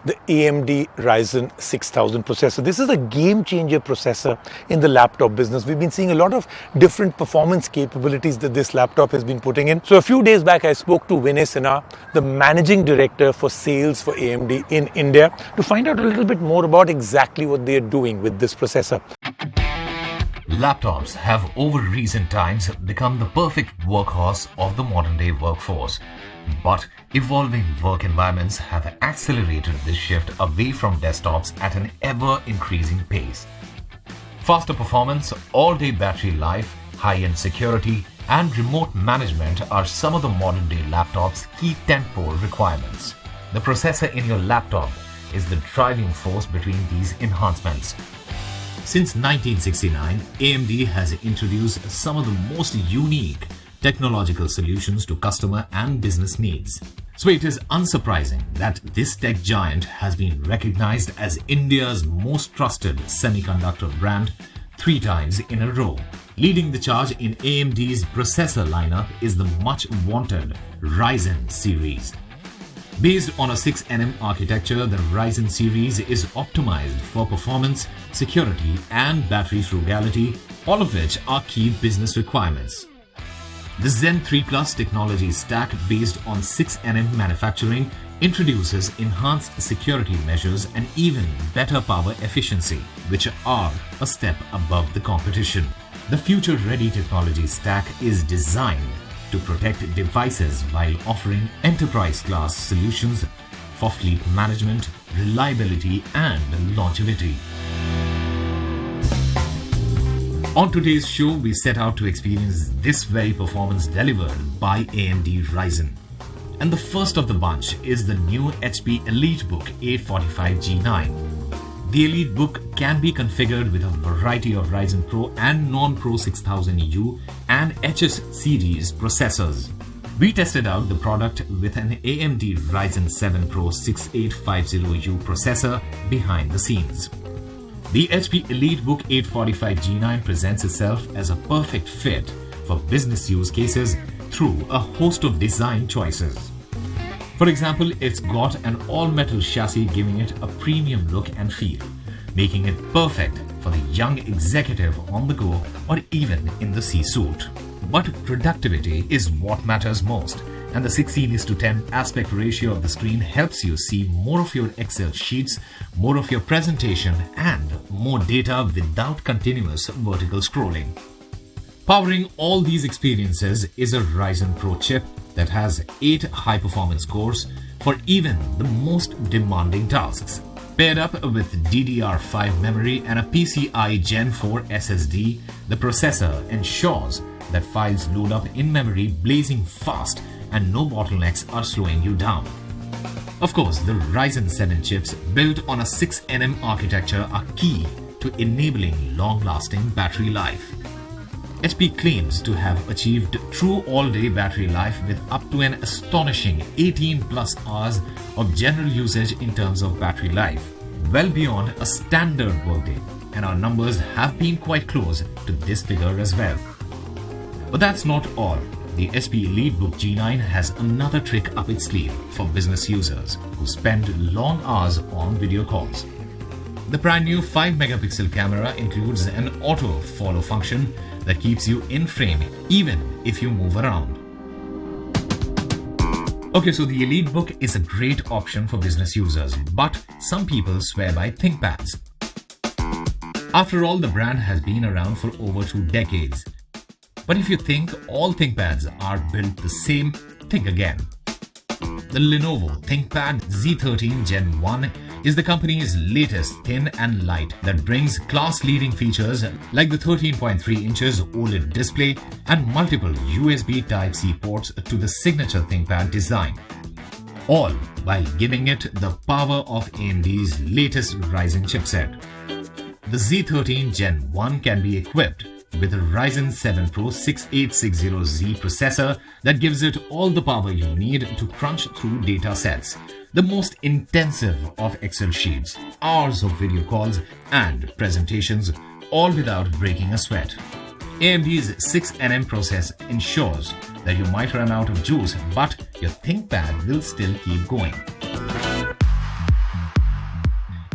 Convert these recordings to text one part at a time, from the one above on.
the AMD Ryzen 6000 processor. This is a game-changer processor in the laptop business. We've been seeing a lot of different performance capabilities that this laptop has been putting in. So a few days back, I spoke to Vinay Sinha, the managing director for sales for AMD in India, to find out a little bit more about exactly what they are doing with this processor. Laptops have over recent times become the perfect workhorse of the modern day workforce. But evolving work environments have accelerated this shift away from desktops at an ever-increasing pace. Faster performance, all-day battery life, high-end security, and remote management are some of the modern day laptops' key tentpole requirements. The processor in your laptop is the driving force between these enhancements. Since 1969, AMD has introduced some of the most unique technological solutions to customer and business needs. So it is unsurprising that this tech giant has been recognized as India's most trusted semiconductor brand 3 times in a row. Leading the charge in AMD's processor lineup is the much wanted Ryzen series. Based on a 6nm architecture, the Ryzen series is optimized for performance, security, and battery frugality, all of which are key business requirements. The Zen 3 Plus technology stack based on 6nm manufacturing introduces enhanced security measures and even better power efficiency, which are a step above the competition. The future-ready technology stack is designed to protect devices while offering enterprise-class solutions for fleet management, reliability, and longevity. On today's show, we set out to experience this very performance delivered by AMD Ryzen. And the first of the bunch is the new HP EliteBook 845G9. The EliteBook can be configured with a variety of Ryzen Pro and non-Pro 6000U and HS series processors. We tested out the product with an AMD Ryzen 7 Pro 6850U processor behind the scenes. The HP EliteBook 845G9 presents itself as a perfect fit for business use cases through a host of design choices. For example, it's got an all-metal chassis giving it a premium look and feel, making it perfect for the young executive on the go or even in the C-suite. But productivity is what matters most, and the 16:10 aspect ratio of the screen helps you see more of your Excel sheets, more of your presentation, and more data without continuous vertical scrolling. Powering all these experiences is a Ryzen Pro chip that has 8 high-performance cores for even the most demanding tasks. Paired up with DDR5 memory and a PCI Gen 4 SSD, the processor ensures that files load up in memory blazing fast and no bottlenecks are slowing you down. Of course, the Ryzen 7 chips built on a 6nm architecture are key to enabling long-lasting battery life. HP claims to have achieved true all-day battery life with up to an astonishing 18 plus hours of general usage in terms of battery life, well beyond a standard workday, and our numbers have been quite close to this figure as well. But that's not all. The HP EliteBook G9 has another trick up its sleeve for business users who spend long hours on video calls. The brand new 5-megapixel camera includes an auto follow function that keeps you in frame even if you move around. Okay, so the EliteBook is a great option for business users, but some people swear by ThinkPads. After all, the brand has been around for over 2 decades. But if you think all ThinkPads are built the same, think again. The Lenovo ThinkPad Z13 Gen 1 is the company's latest thin and light that brings class-leading features like the 13.3 inches OLED display and multiple USB Type-C ports to the signature ThinkPad design, all while giving it the power of AMD's latest Ryzen chipset. The Z13 Gen 1 can be equipped with a Ryzen 7 Pro 6860Z processor that gives it all the power you need to crunch through data sets, the most intensive of Excel sheets, hours of video calls, and presentations, all without breaking a sweat. AMD's 6nm process ensures that you might run out of juice, but your ThinkPad will still keep going.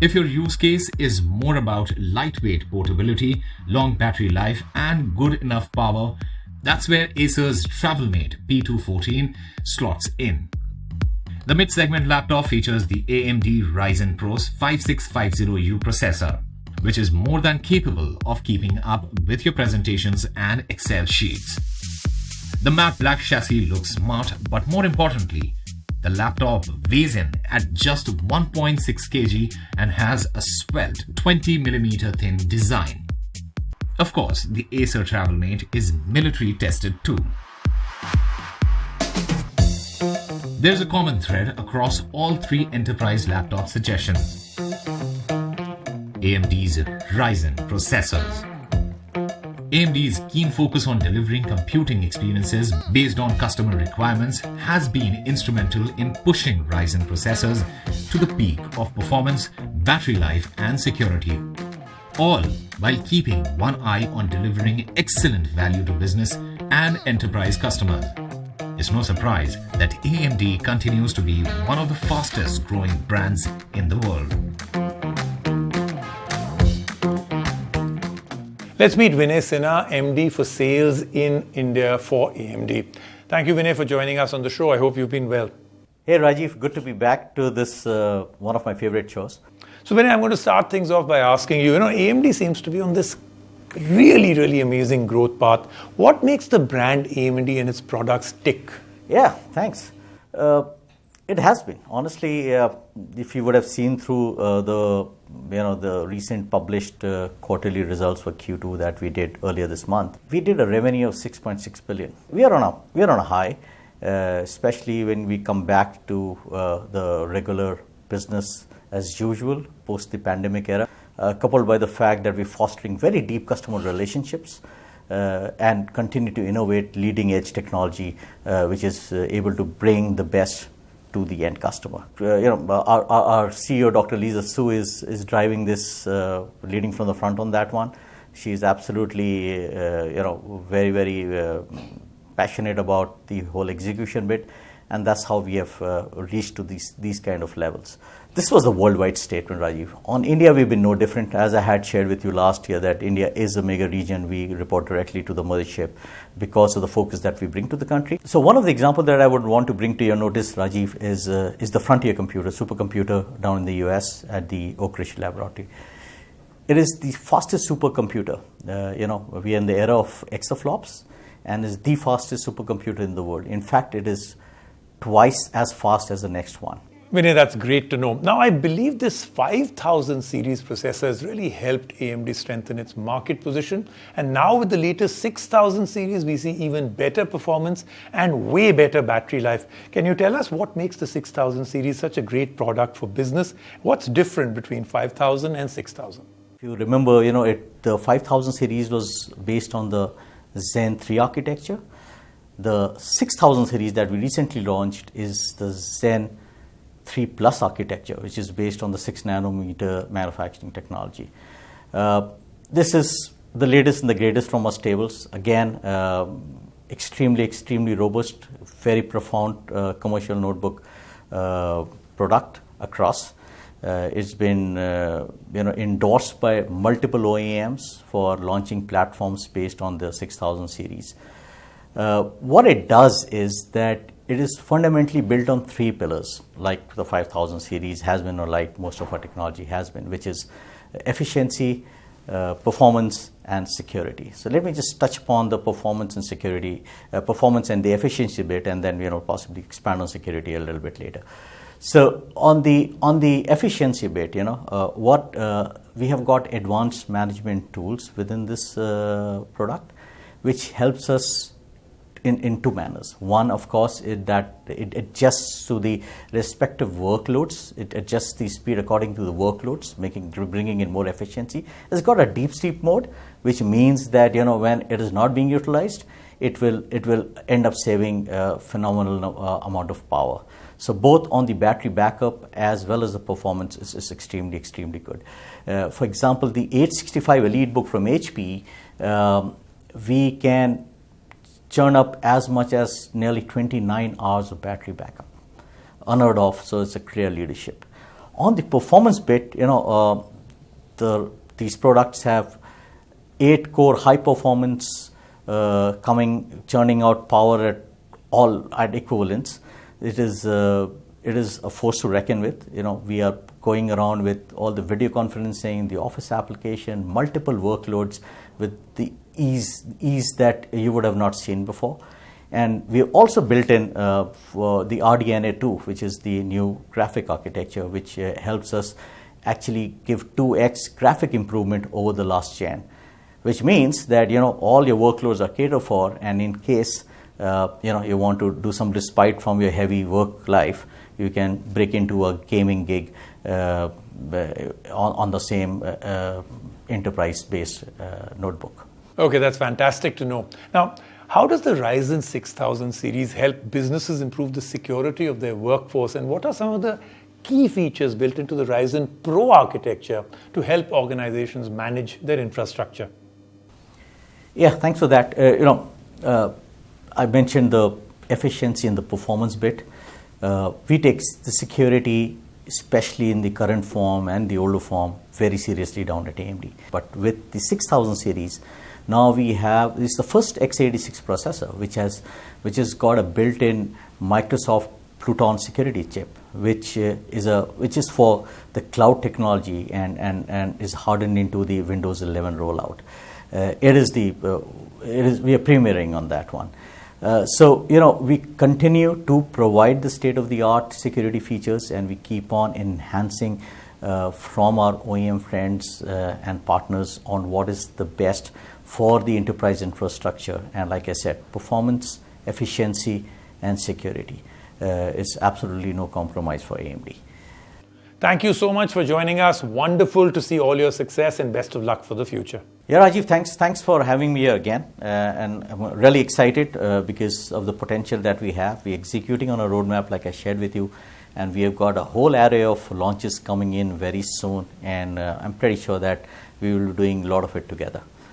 If your use case is more about lightweight portability, long battery life, and good enough power, that's where Acer's TravelMate P214 slots in. The mid-segment laptop features the AMD Ryzen Pro's 5650U processor, which is more than capable of keeping up with your presentations and Excel sheets. The matte black chassis looks smart, but more importantly, the laptop weighs in at just 1.6 kg and has a svelte 20mm thin design. Of course, the Acer TravelMate is military tested too. There's a common thread across all three enterprise laptop suggestions: AMD's Ryzen processors. AMD's keen focus on delivering computing experiences based on customer requirements has been instrumental in pushing Ryzen processors to the peak of performance, battery life, and security, all while keeping one eye on delivering excellent value to business and enterprise customers. It's no surprise that AMD continues to be one of the fastest growing brands in the world. Let's meet Vinay Sinha, MD for sales in India for AMD. Thank you, Vinay, for joining us on the show. I hope you've been well. Hey Rajiv, good to be back to this one of my favorite shows. So Vinay, I'm going to start things off by asking you, AMD seems to be on this really amazing growth path. What makes the brand AMD and its products tick? Yeah, thanks. It has been. Honestly, if you would have seen through the recent published quarterly results for Q2 that we did earlier this month, we did a revenue of 6.6 billion. We are on a high, especially when we come back to the regular business as usual post the pandemic era, coupled by the fact that we're fostering very deep customer relationships and continue to innovate leading edge technology, which is able to bring the best to the end customer. Our CEO, Dr. Lisa Su, is driving this, leading from the front on that one. She's absolutely, very passionate about the whole execution bit, and that's how we have reached to these kind of levels. This was a worldwide statement, Rajiv. On India, we've been no different. As I had shared with you last year, that India is a mega region. We report directly to the mothership because of the focus that we bring to the country. So one of the examples that I would want to bring to your notice, Rajiv, is the Frontier computer, supercomputer down in the US at the Oak Ridge Laboratory. It is the fastest supercomputer. We are in the era of exaflops, and is the fastest supercomputer in the world. In fact, it is twice as fast as the next one. Vinay, that's great to know. Now, I believe this 5000 series processor has really helped AMD strengthen its market position. And now with the latest 6000 series, we see even better performance and way better battery life. Can you tell us what makes the 6000 series such a great product for business? What's different between 5000 and 6000? If you remember, the 5000 series was based on the Zen 3 architecture. The 6000 series that we recently launched is the Zen 3 Plus architecture, which is based on the 6 nanometer manufacturing technology. This is the latest and the greatest from our stables. Again, extremely robust, very profound commercial notebook product across. It's been endorsed by multiple OEMs for launching platforms based on the 6000 series. What it does is that it is fundamentally built on 3 pillars, like the 5000 series has been, or like most of our technology has been, which is efficiency, performance, and security. So let me just touch upon the performance and security, performance and the efficiency bit, and then possibly expand on security a little bit later. So on the efficiency bit, we have got advanced management tools within this product, which helps us in 2 manners. One, of course, is that it adjusts to the respective workloads. It adjusts the speed according to the workloads, bringing in more efficiency. It's got a deep sleep mode, which means that when it is not being utilized, it will end up saving a phenomenal amount of power. So both on the battery backup as well as the performance is extremely good. For example, the 865 EliteBook from HP, we can churn up as much as nearly 29 hours of battery backup. Unheard of, so it's a clear leadership. On the performance bit, these products have 8 core high performance churning out power at equivalence. It is a force to reckon with. We are going around with all the video conferencing, the office application, multiple workloads with the ease that you would have not seen before. And we have also built in for the RDNA 2, which is the new graphic architecture, which helps us actually give 2x graphic improvement over the last gen, which means that all your workloads are catered for, and in case you want to do some respite from your heavy work life, you can break into a gaming gig on the same enterprise-based notebook. Okay, that's fantastic to know. Now, how does the Ryzen 6000 series help businesses improve the security of their workforce, and what are some of the key features built into the Ryzen Pro architecture to help organizations manage their infrastructure? Yeah, thanks for that. I mentioned the efficiency and the performance bit. We take the security, especially in the current form and the older form, very seriously down at AMD. But with the 6000 series, now this is the first x86 processor which has got a built-in Microsoft Pluton security chip, which is for the cloud technology and is hardened into the Windows 11 rollout. We are premiering on that one. We continue to provide the state-of-the-art security features, and we keep on enhancing from our OEM friends and partners on what is the best for the enterprise infrastructure. And like I said, performance, efficiency, and security is absolutely no compromise for AMD. Thank you so much for joining us. Wonderful to see all your success, and best of luck for the future. Yeah, Rajiv, thanks for having me here again. And I'm really excited because of the potential that we have. We're executing on a roadmap like I shared with you, and we have got a whole array of launches coming in very soon, and I'm pretty sure that we will be doing a lot of it together.